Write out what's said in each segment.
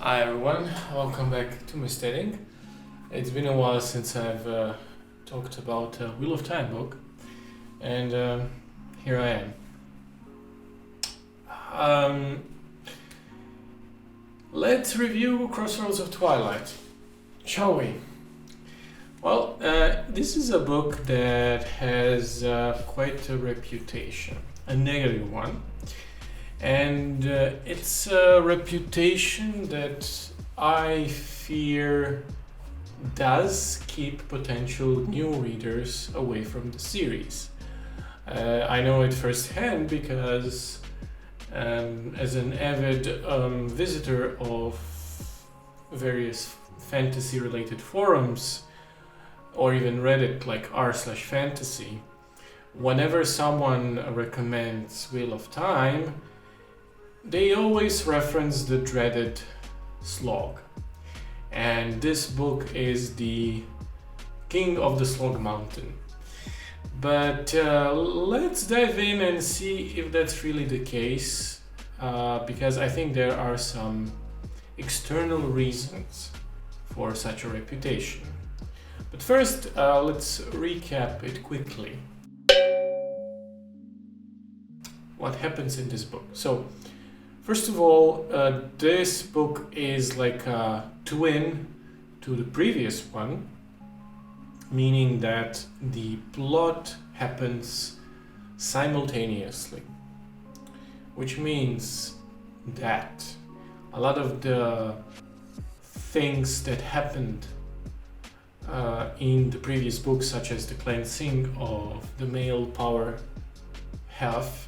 Hi everyone, welcome back to my studying. It's been a while since I've talked about Wheel of Time book, and here I am. Let's review Crossroads of Twilight, shall we? Well, this is a book that has quite a reputation, a negative one. And it's a reputation that I fear does keep potential new readers away from the series. I know it firsthand because as an avid visitor of various fantasy related forums or even Reddit like r/fantasy, whenever someone recommends Wheel of Time, they always reference the dreaded slog. And this book is the king of the slog mountain. But let's dive in and see if that's really the case, because I think there are some external reasons for such a reputation. But first, let's recap it quickly. What happens in this book? So, first of all, this book is like a twin to the previous one, meaning that the plot happens simultaneously, which means that a lot of the things that happened in the previous book, such as the cleansing of the male power half,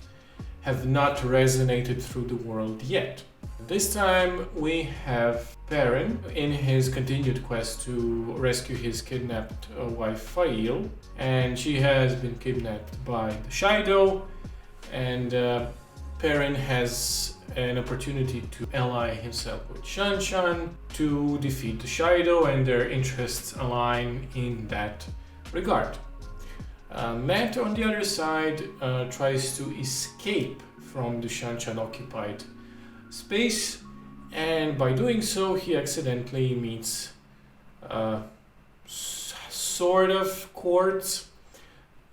have not resonated through the world yet. This time we have Perrin in his continued quest to rescue his kidnapped wife Fail, and she has been kidnapped by the Shido, and Perrin has an opportunity to ally himself with Shanshan to defeat the Shido, and their interests align in that regard. Matt, on the other side, tries to escape from the Shanshan occupied space, and by doing so he accidentally meets sort of Quartz,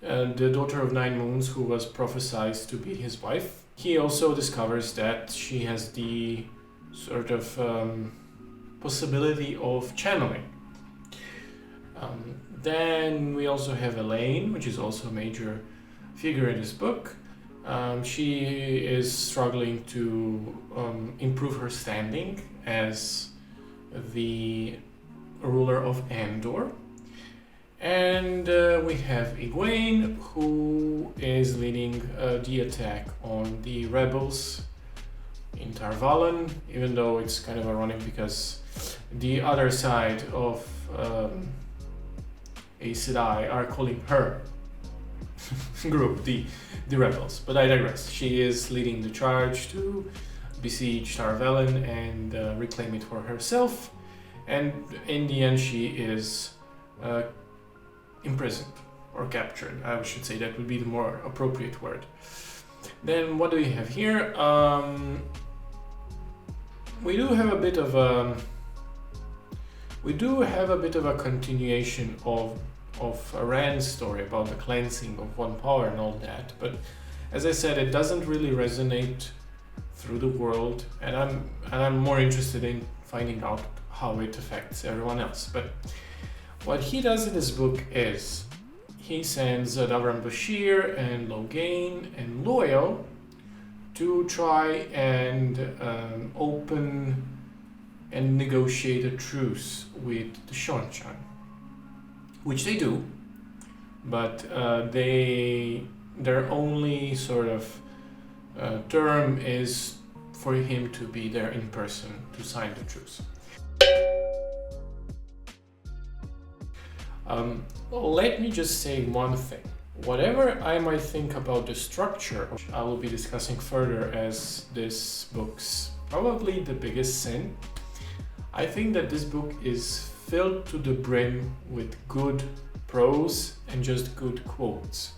the daughter of 9 moons, who was prophesied to be his wife. He also discovers that she has the sort of possibility of channeling. Then we also have Elaine, which is also a major figure in this book. She is struggling to improve her standing as the ruler of Andor. And we have Egwene, who is leading the attack on the rebels in Tar Valon, even though it's kind of ironic because the other side of Aes Sedai are calling her group the rebels. But I digress. She is leading the charge to besiege Tar Valon and reclaim it for herself, and in the end she is imprisoned or captured. I should say that would be the more appropriate word. Then what do we have here? We do have a bit of a continuation of Rand's story about the cleansing of one power and all that, but as I said, it doesn't really resonate through the world, and I'm more interested in finding out how it affects everyone else. But what he does in this book is he sends Davram Bashir and Logain and Loyal to try and open and negotiate a truce with the Shanshan, which they do, but their only sort of term is for him to be there in person to sign the truce. Let me just say one thing. Whatever I might think about the structure, which I will be discussing further as this book's probably the biggest sin, I think that this book is filled to the brim with good prose and just good quotes.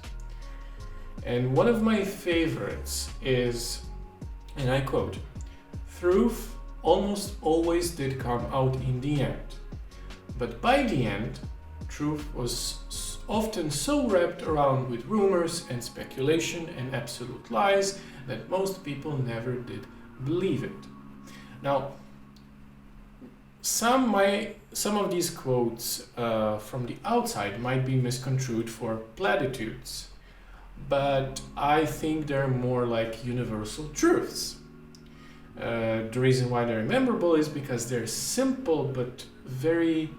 And one of my favorites is, and I quote, "Truth almost always did come out in the end. But by the end, truth was often so wrapped around with rumors and speculation and absolute lies that most people never did believe it. Now, some of these quotes from the outside might be misconstrued for platitudes, but I think they're more like universal truths. The reason why they're memorable is because they're simple but very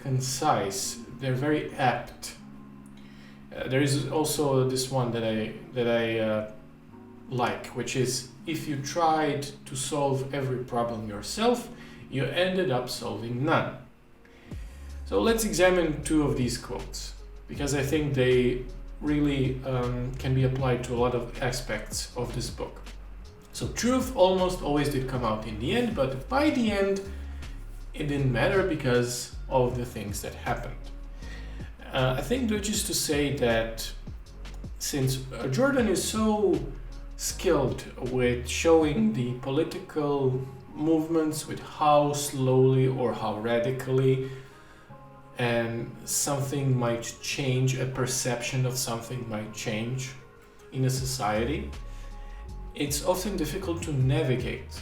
concise. They're very apt. There is also this one that I like, which is, if you tried to solve every problem yourself, you ended up solving none. So let's examine two of these quotes, because I think they really can be applied to a lot of aspects of this book. So truth almost always did come out in the end, but by the end it didn't matter because of the things that happened. I think which is to say that since Jordan is so skilled with showing the political movements, with how slowly or how radically and something might change, a perception of something might change in a society, it's often difficult to navigate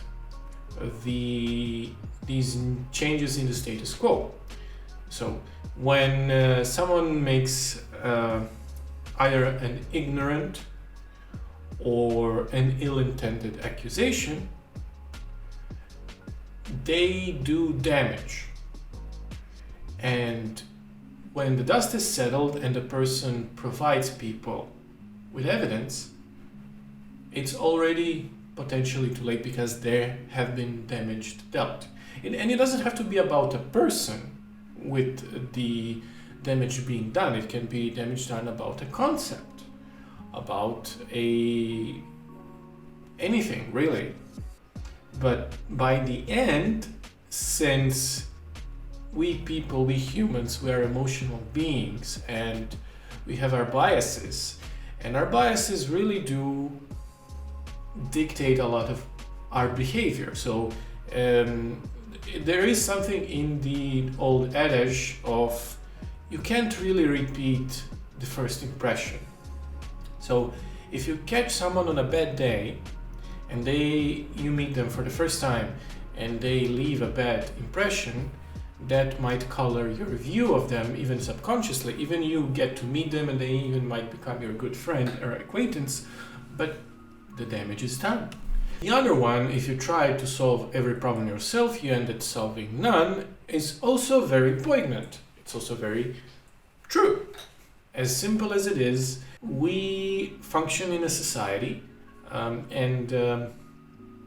these changes in the status quo. So when someone makes either an ignorant or an ill-intended accusation, they do damage. And when the dust is settled and the person provides people with evidence, it's already potentially too late because there have been damage dealt. And it doesn't have to be about a person with the damage being done. It can be damage done about a concept, about anything really. But by the end, since we people, we humans, we are emotional beings and we have our biases, and our biases really do dictate a lot of our behavior. So there is something in the old adage of you can't really repeat the first impression. So if you catch someone on a bad day and you meet them for the first time and they leave a bad impression, that might color your view of them even subconsciously. Even you get to meet them and they even might become your good friend or acquaintance, but the damage is done. The other one, if you try to solve every problem yourself, you end up solving none, is also very poignant. It's also very true. As simple as it is, we function in a society, and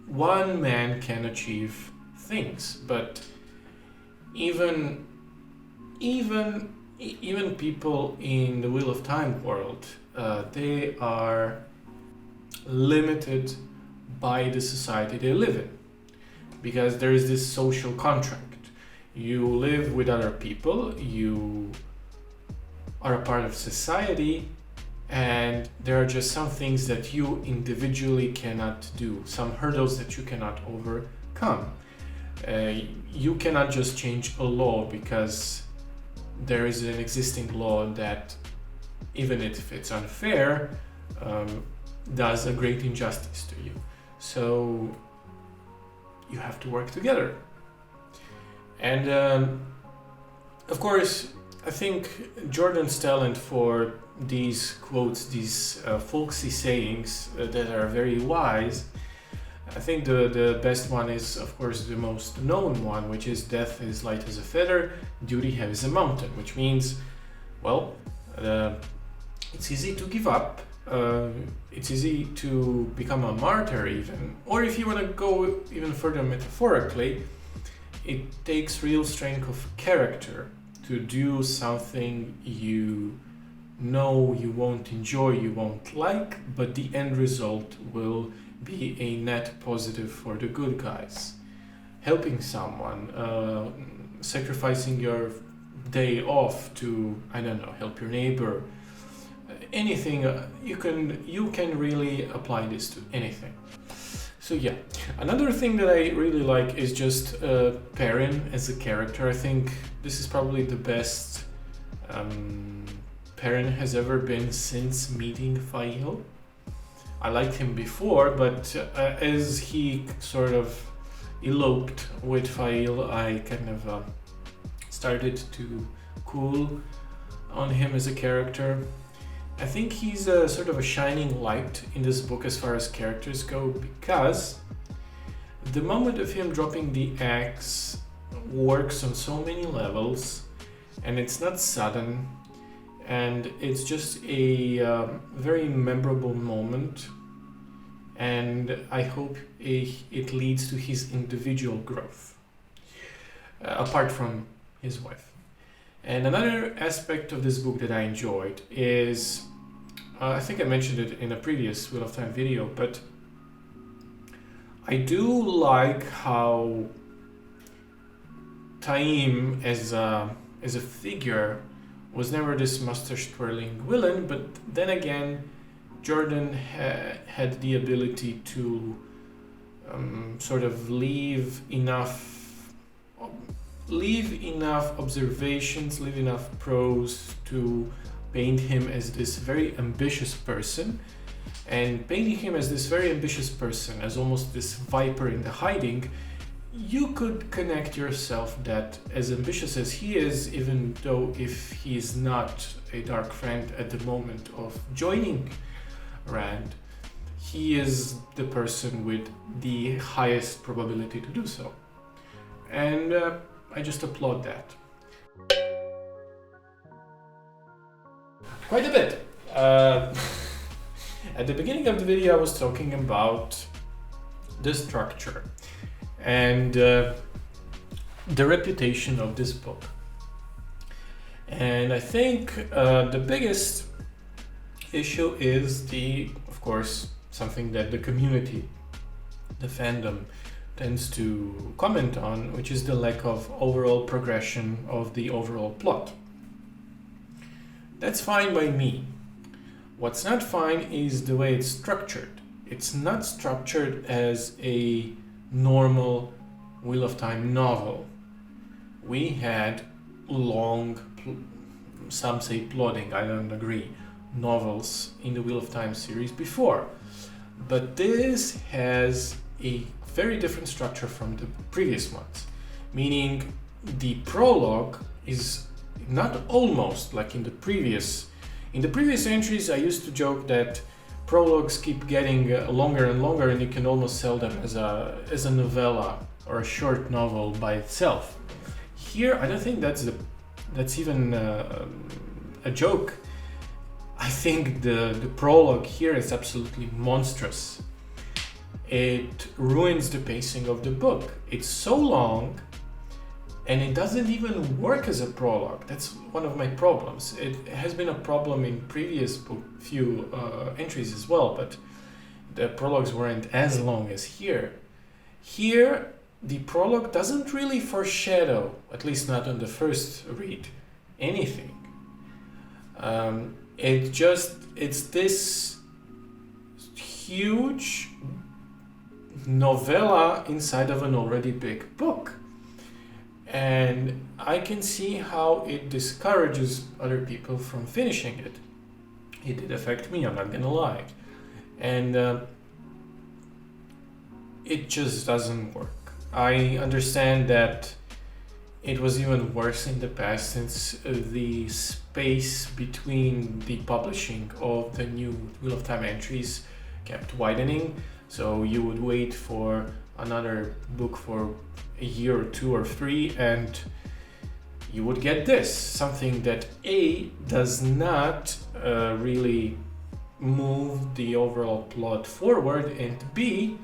one man can achieve things, but even people in the Wheel of Time world, they are limited by the society they live in, because there is this social contract. You live with other people, you are a part of society, and there are just some things that you individually cannot do, some hurdles that you cannot overcome. You cannot just change a law because there is an existing law that, even if it's unfair, does a great injustice to you. So you have to work together. And of course, I think Jordan's talent for these quotes, these folksy sayings that are very wise, I think the best one is, of course, the most known one, which is death is light as a feather, duty heavy as a mountain, which means, well, it's easy to give up. It's easy to become a martyr even, or if you want to go even further metaphorically, it takes real strength of character to do something you know you won't enjoy, you won't like, but the end result will be a net positive for the good guys. Helping someone, sacrificing your day off to, I don't know, help your neighbor, anything, you can really apply this to anything. So yeah, another thing that I really like is just Perrin as a character. I think this is probably the best Perrin has ever been since meeting Fail. I liked him before, but as he sort of eloped with Fail, I kind of started to cool on him as a character. I think he's a sort of a shining light in this book as far as characters go, because the moment of him dropping the axe works on so many levels, and it's not sudden, and it's just a very memorable moment, and I hope it leads to his individual growth, apart from his wife. And another aspect of this book that I enjoyed is, I think I mentioned it in a previous Wheel of Time video, but I do like how Taim as a figure was never this mustache-twirling villain, but then again, Jordan had the ability to sort of leave enough observations, leave enough prose to paint him as this very ambitious person. And painting him as this very ambitious person, as almost this viper in the hiding, you could connect yourself that as ambitious as he is, even though if he is not a dark friend at the moment of joining Rand, he is the person with the highest probability to do so. And I just applaud that. Quite a bit. At the beginning of the video I was talking about the structure and the reputation of this book. And I think the biggest issue is of course, something that the community, the fandom, tends to comment on, which is the lack of overall progression of the overall plot. That's fine by me. What's not fine is the way it's structured. It's not structured as a normal Wheel of Time novel. We had long, some say plodding, I don't agree, novels in the Wheel of Time series before. But this has a very different structure from the previous ones, meaning the prologue is not almost like in the previous entries. I used to joke that prologues keep getting longer and longer, and you can almost sell them as a novella or a short novel by itself. Here, I don't think that's even a joke. I think the prologue here is absolutely monstrous. It ruins the pacing of the book. It's so long, and it doesn't even work as a prologue. That's one of my problems. It has been a problem in previous few entries as well, but the prologues weren't as long as here. Here, the prologue doesn't really foreshadow, at least not on the first read, anything. It's this huge novella inside of an already big book. And I can see how it discourages other people from finishing it. It did affect me, I'm not gonna lie. And it just doesn't work. I understand that it was even worse in the past, since the space between the publishing of the new Wheel of Time entries kept widening. So you would wait for another book for a year or 2 or 3, and you would get this, something that A, does not really move the overall plot forward, and B,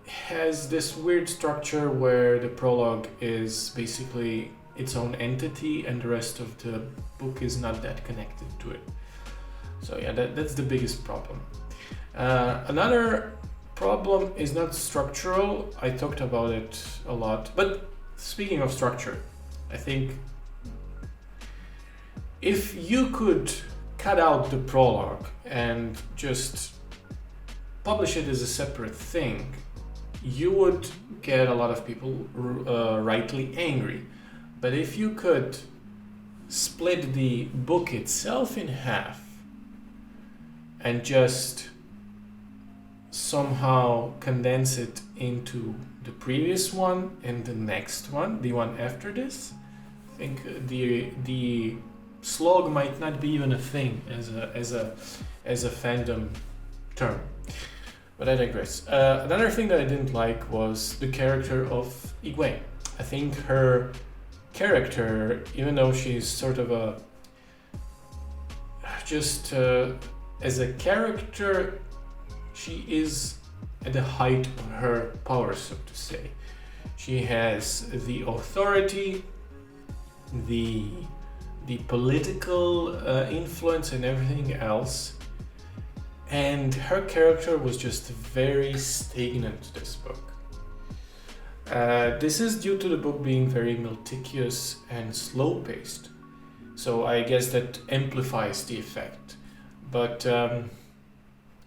has this weird structure where the prologue is basically its own entity and the rest of the book is not that connected to it. So yeah, that's the biggest problem. Another problem is not structural. I talked about it a lot, but speaking of structure, I think if you could cut out the prologue and just publish it as a separate thing, you would get a lot of people rightly angry. But if you could split the book itself in half and just somehow condense it into the previous one and the next one, the one after this, I think the slog might not be even a thing as a fandom term. But I digress. Another thing that I didn't like was the character of Egwene. I think her character, even though she's sort of as a character, she is at the height of her power, so to say. She has the authority, the political influence and everything else. And her character was just very stagnant, this book. This is due to the book being very meticulous and slow-paced. So I guess that amplifies the effect. But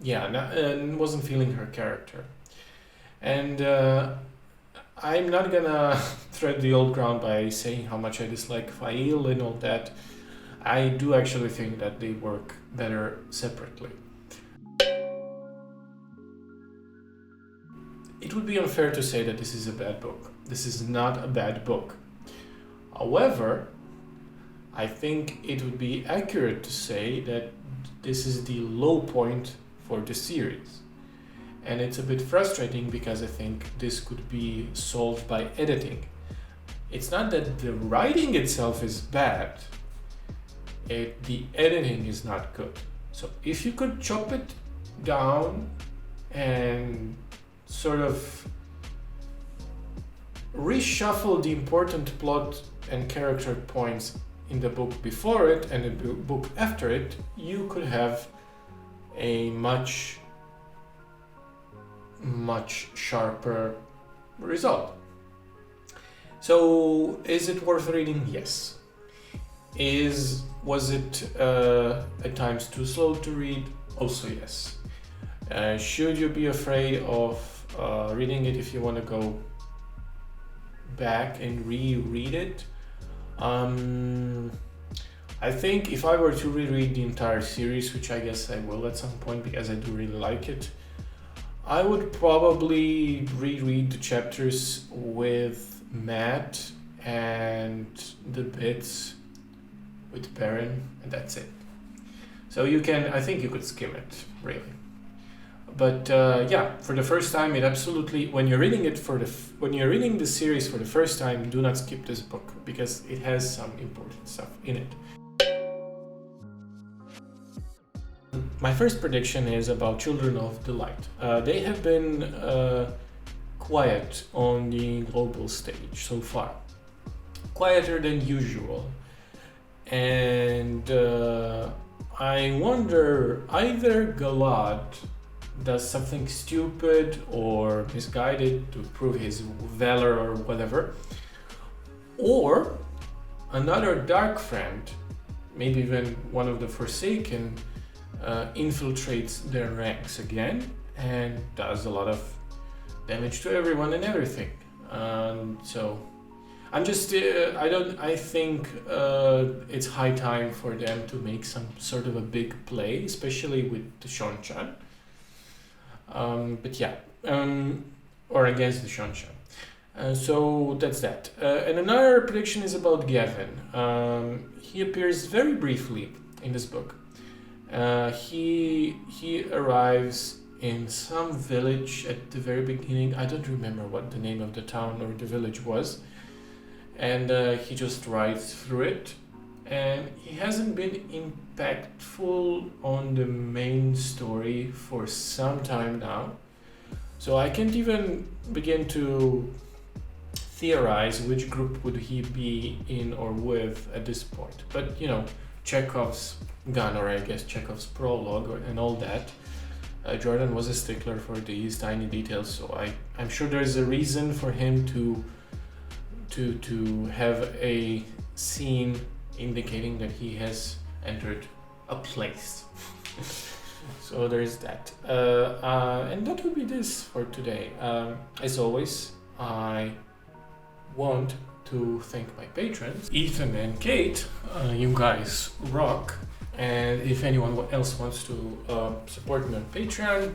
wasn't feeling her character. And I'm not gonna tread the old ground by saying how much I dislike Fail and all that. I do actually think that they work better separately. It would be unfair to say that this is a bad book. This is not a bad book. However, I think it would be accurate to say that this is the low point for the series. And it's a bit frustrating because I think this could be solved by editing. It's not that the writing itself is bad, the editing is not good. So if you could chop it down and sort of reshuffle the important plot and character points in the book before it and the book after it, you could have a much sharper result. So is it worth reading? Yes. Was it at times too slow to read? Also yes. Should you be afraid of reading it if you want to go back and reread it? I think if I were to reread the entire series, which I guess I will at some point because I do really like it, I would probably reread the chapters with Matt and the bits with Baron, and that's it. So I think you could skim it, really. But for the first time, it absolutely, when you're reading the series for the first time, do not skip this book because it has some important stuff in it. My first prediction is about Children of the Light. They have been quiet on the global stage so far, quieter than usual, and I wonder either Galad does something stupid or misguided to prove his valor or whatever, or another dark friend, maybe even one of the Forsaken, infiltrates their ranks again and does a lot of damage to everyone and everything. So I'm just I think it's high time for them to make some sort of a big play, especially with the Shonchan. Or against the Shonchan. So that's that. And another prediction is about Gavin. He appears very briefly in this book. He arrives in some village at the very beginning. I don't remember what the name of the town or the village was. And he just rides through it. And he hasn't been impactful on the main story for some time now. So I can't even begin to theorize which group would he be in or with at this point. But, Chekhov's gun, or I guess Chekhov's prologue and all that. Jordan was a stickler for these tiny details, so I'm sure there's a reason for him to have a scene indicating that he has entered a place. So there's that. And that would be this for today. As always, I want to thank my patrons, Ethan and Kate. You guys rock. And if anyone else wants to support me on Patreon,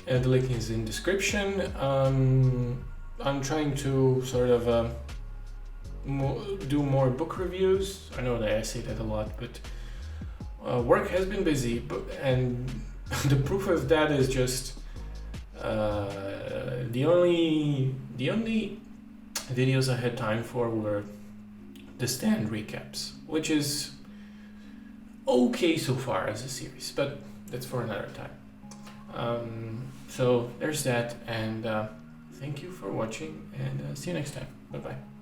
the link is in description. I'm trying to sort of do more book reviews. I know that I say that a lot, but work has been busy, and the proof of that is just the only videos I had time for were the Stand recaps, which is okay so far as a series, but that's for another time. So there's that, and thank you for watching, and see you next time. Bye bye.